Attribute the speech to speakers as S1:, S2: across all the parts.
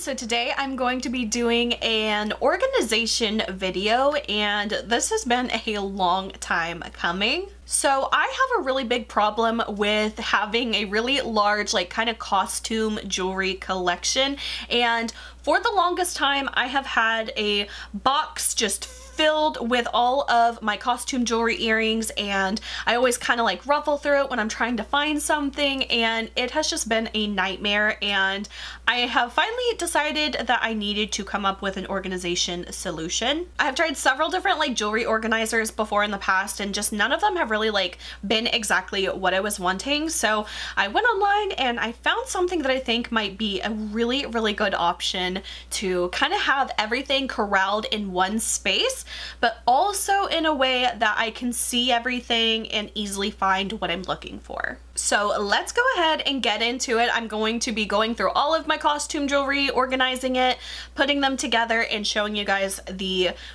S1: So today I'm going to be doing an organization video, and this has been a long time coming. So I have a really big problem with having a really large, like, kind of costume jewelry collection, and for the longest time I have had a box just filled with all of my costume jewelry earrings, and I always kind of like ruffle through it when I'm trying to find something, and it has just been a nightmare. And I have finally decided that I needed to come up with an organization solution. I have tried several different like jewelry organizers before in the past, and just none of them have really like been exactly what I was wanting. So I went online and I found something that I think might be a really, really good option to kind of have everything corralled in one space, but also in a way that I can see everything and easily find what I'm looking for. So let's go ahead and get into it. I'm going to be going through all of my costume jewelry, organizing it, putting them together, and showing you guys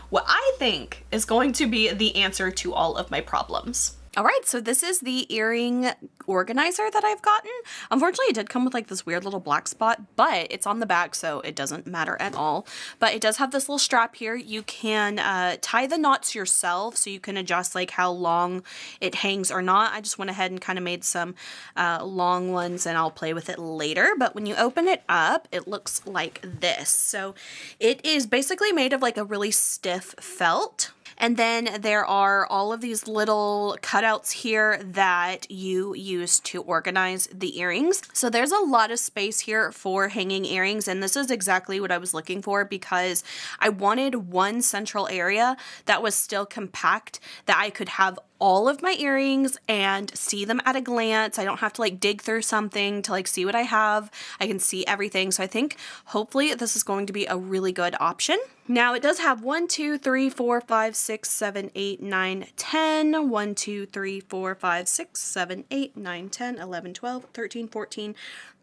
S1: what I think is going to be the answer to all of my problems. All right, so this is the earring organizer that I've gotten. Unfortunately, it did come with like this weird little black spot, but it's on the back, so it doesn't matter at all. But it does have this little strap here. You can tie the knots yourself, so you can adjust like how long it hangs or not. I just went ahead and kind of made some long ones, and I'll play with it later. But when you open it up, it looks like this. So it is basically made of like a really stiff felt. And then there are all of these little cutouts here that you use to organize the earrings. So there's a lot of space here for hanging earrings, and this is exactly what I was looking for, because I wanted one central area that was still compact, that I could have all of my earrings and see them at a glance. I don't have to like dig through something to like see what I have. I can see everything. So I think hopefully this is going to be a really good option. Now it does have 1, 2, 3, 4, 5, 6, 7, 8, 9, 10, 1, 2, 3, 4, 5, 6, 7, 8, 9, 10, 11, 12, 13, 14,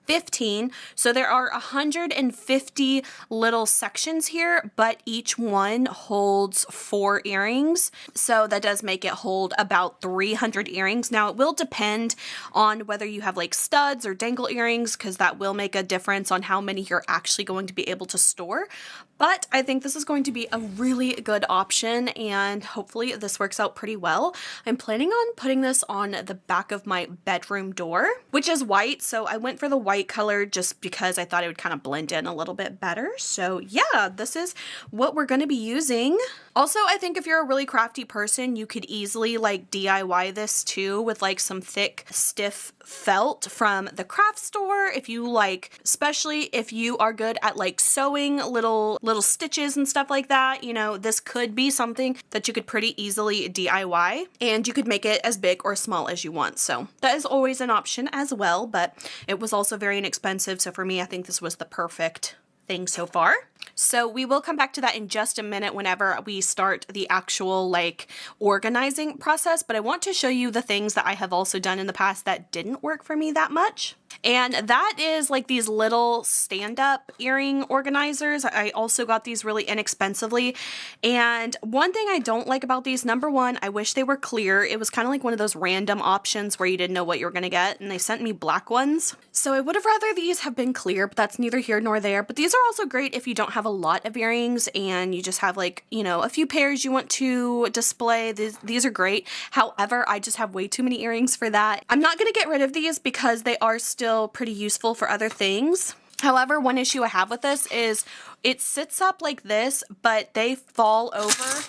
S1: 15. So there are 150 little sections here, but each one holds 4 earrings. So that does make it hold about 300 earrings. Now it will depend on whether you have like studs or dangle earrings, because that will make a difference on how many you're actually going to be able to store. But I think this is going to be a really good option, and hopefully this works out pretty well. I'm planning on putting this on the back of my bedroom door, which is white. So I went for the white color just because I thought it would kind of blend in a little bit better. So yeah, this is what we're going to be using. Also, I think if you're a really crafty person, you could easily like DIY this too with like some thick, stiff felt from the craft store. If you like, especially if you are good at like sewing little stitches and stuff like that, you know, this could be something that you could pretty easily DIY, and you could make it as big or small as you want. So that is always an option as well, but it was also very inexpensive. So for me, I think this was the perfect thing so far. So we will come back to that in just a minute whenever we start the actual like organizing process, but I want to show you the things that I have also done in the past that didn't work for me that much. And that is like these little stand-up earring organizers. I also got these really inexpensively. And one thing I don't like about these, number one, I wish they were clear. It was kind of like one of those random options where you didn't know what you were going to get, and they sent me black ones. So I would have rather these have been clear, but that's neither here nor there. But these are also great if you don't have a lot of earrings and you just have like, you know, a few pairs you want to display. These are great. However, I just have way too many earrings for that. I'm not going to get rid of these because they are still pretty useful for other things. However, one issue I have with this is it sits up like this, but they fall over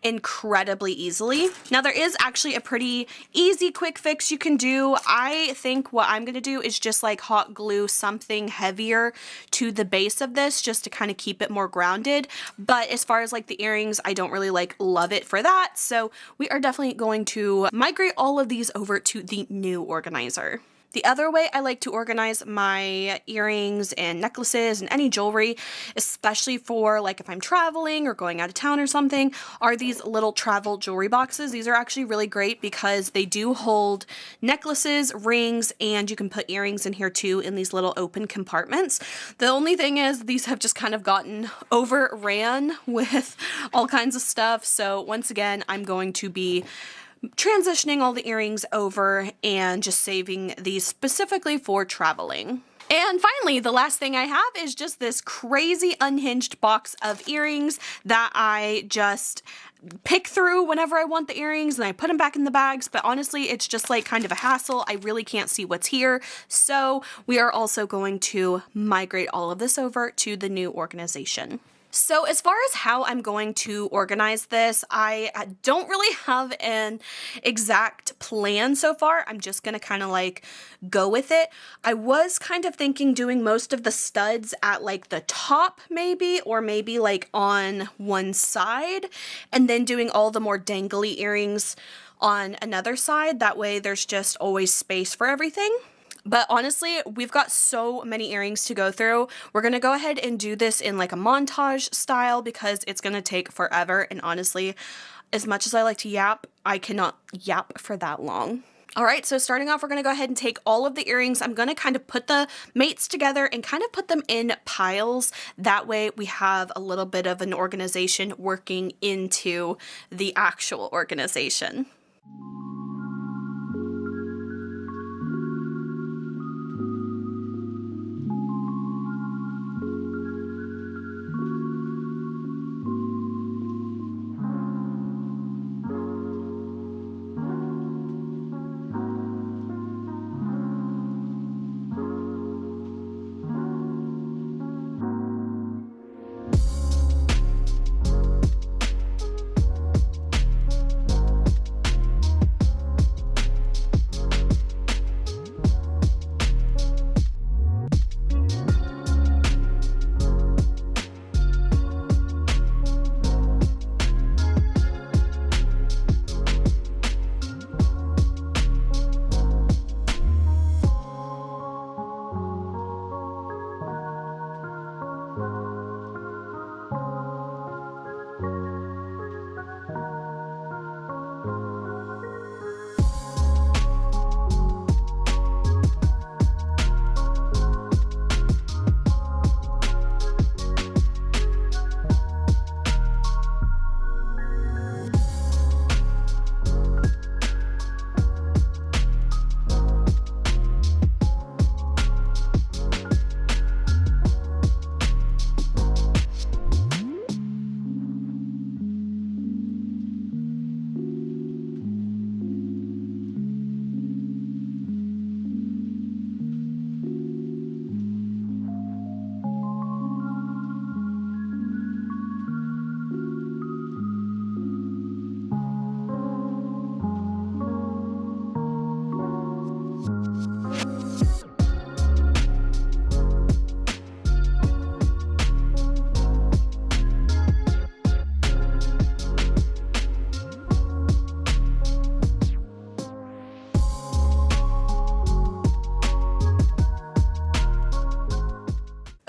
S1: incredibly easily. Now there is actually a pretty easy quick fix you can do. I think what I'm going to do is just like hot glue something heavier to the base of this just to kind of keep it more grounded. But as far as like the earrings, I don't really like love it for that. So we are definitely going to migrate all of these over to the new organizer. The other way I like to organize my earrings and necklaces and any jewelry, especially for like if I'm traveling or going out of town or something, are these little travel jewelry boxes. These are actually really great because they do hold necklaces, rings, and you can put earrings in here too in these little open compartments. The only thing is these have just kind of gotten overran with all kinds of stuff. So once again, I'm going to be transitioning all the earrings over and just saving these specifically for traveling. And finally, the last thing I have is just this crazy unhinged box of earrings that I just pick through whenever I want the earrings and I put them back in the bags, but honestly, it's just like kind of a hassle. I really can't see what's here. So we are also going to migrate all of this over to the new organization. So as far as how I'm going to organize this, I don't really have an exact plan so far. I'm just going to kind of like go with it. I was kind of thinking doing most of the studs at like the top maybe, or maybe like on one side, and then doing all the more dangly earrings on another side. That way there's just always space for everything. But honestly, we've got so many earrings to go through. We're going to go ahead and do this in like a montage style because it's going to take forever. And honestly, as much as I like to yap, I cannot yap for that long. All right, so starting off, we're going to go ahead and take all of the earrings. I'm going to kind of put the mates together and kind of put them in piles. That way we have a little bit of an organization working into the actual organization.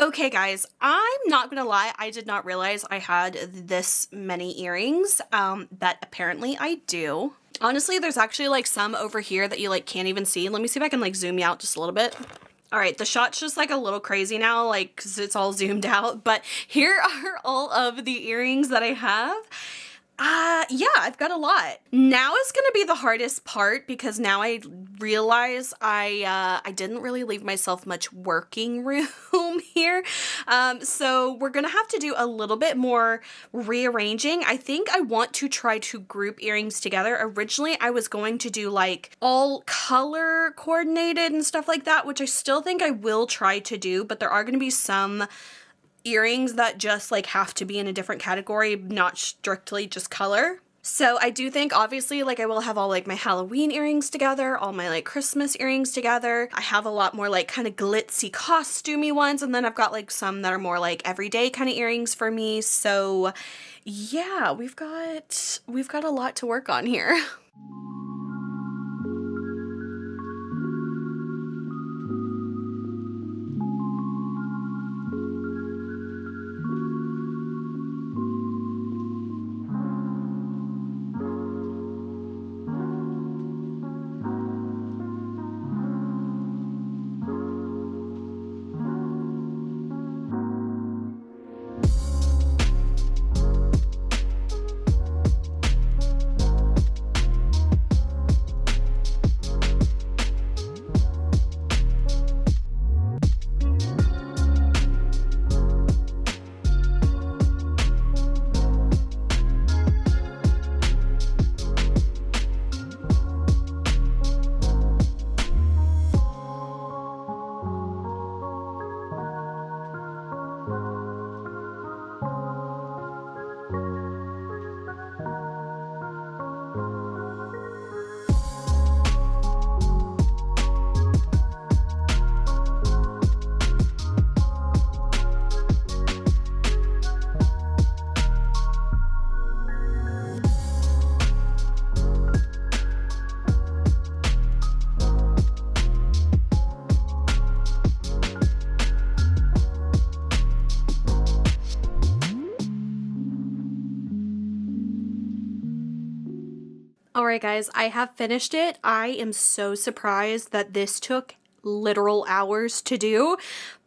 S1: Okay guys, I'm not gonna lie, I did not realize I had this many earrings, but apparently I do. Honestly, there's actually like some over here that you like can't even see. Let me see if I can like zoom you out just a little bit. All right, the shot's just like a little crazy now, like 'cause it's all zoomed out, but here are all of the earrings that I have. Yeah, I've got a lot. Now is gonna be the hardest part because now I realize I didn't really leave myself much working room here. So we're gonna have to do a little bit more rearranging. I think I want to try to group earrings together. Originally, I was going to do like all color coordinated and stuff like that, which I still think I will try to do, but there are gonna be some earrings that just like have to be in a different category, not strictly just color. So I do think obviously like I will have all like my Halloween earrings together, all my like Christmas earrings together. I have a lot more like kind of glitzy costumey ones, and then I've got like some that are more like everyday kind of earrings for me. So yeah, we've got a lot to work on here. Alright guys, I have finished it. I am so surprised that this took literal hours to do,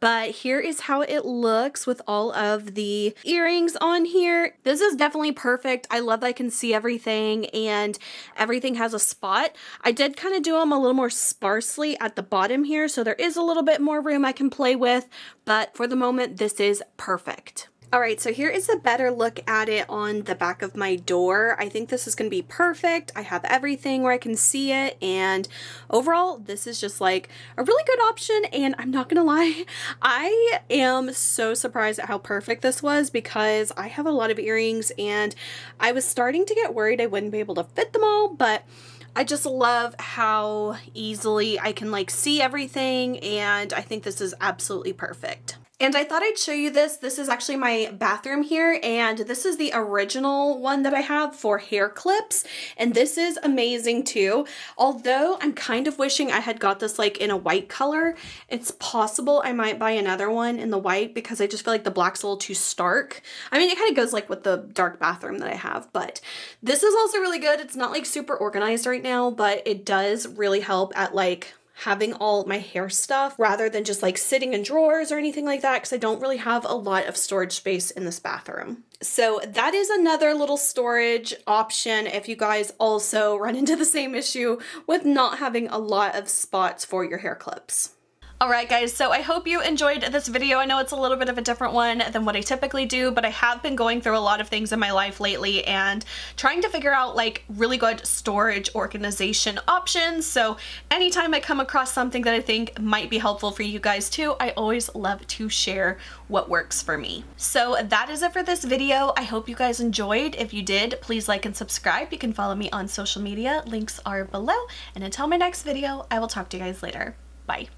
S1: but here is how it looks with all of the earrings on here. This is definitely perfect. I love that I can see everything and everything has a spot. I did kind of do them a little more sparsely at the bottom here, so there is a little bit more room I can play with, but for the moment this is perfect. Alright, so here is a better look at it on the back of my door. I think this is going to be perfect. I have everything where I can see it, and overall this is just like a really good option, and I'm not gonna lie, I am so surprised at how perfect this was because I have a lot of earrings and I was starting to get worried I wouldn't be able to fit them all, but I just love how easily I can like see everything, and I think this is absolutely perfect. And I thought I'd show you this. This is actually my bathroom here, and this is the original one that I have for hair clips, and this is amazing too. Although I'm kind of wishing I had got this like in a white color. It's possible I might buy another one in the white because I just feel like the black's a little too stark. I mean, it kind of goes like with the dark bathroom that I have, but this is also really good. It's not like super organized right now, but it does really help at like having all my hair stuff rather than just like sitting in drawers or anything like that, because I don't really have a lot of storage space in this bathroom. So that is another little storage option if you guys also run into the same issue with not having a lot of spots for your hair clips. Alright guys, so I hope you enjoyed this video. I know it's a little bit of a different one than what I typically do, but I have been going through a lot of things in my life lately and trying to figure out like really good storage organization options. So anytime I come across something that I think might be helpful for you guys too, I always love to share what works for me. So that is it for this video. I hope you guys enjoyed. If you did, please like and subscribe. You can follow me on social media. Links are below. And until my next video, I will talk to you guys later. Bye.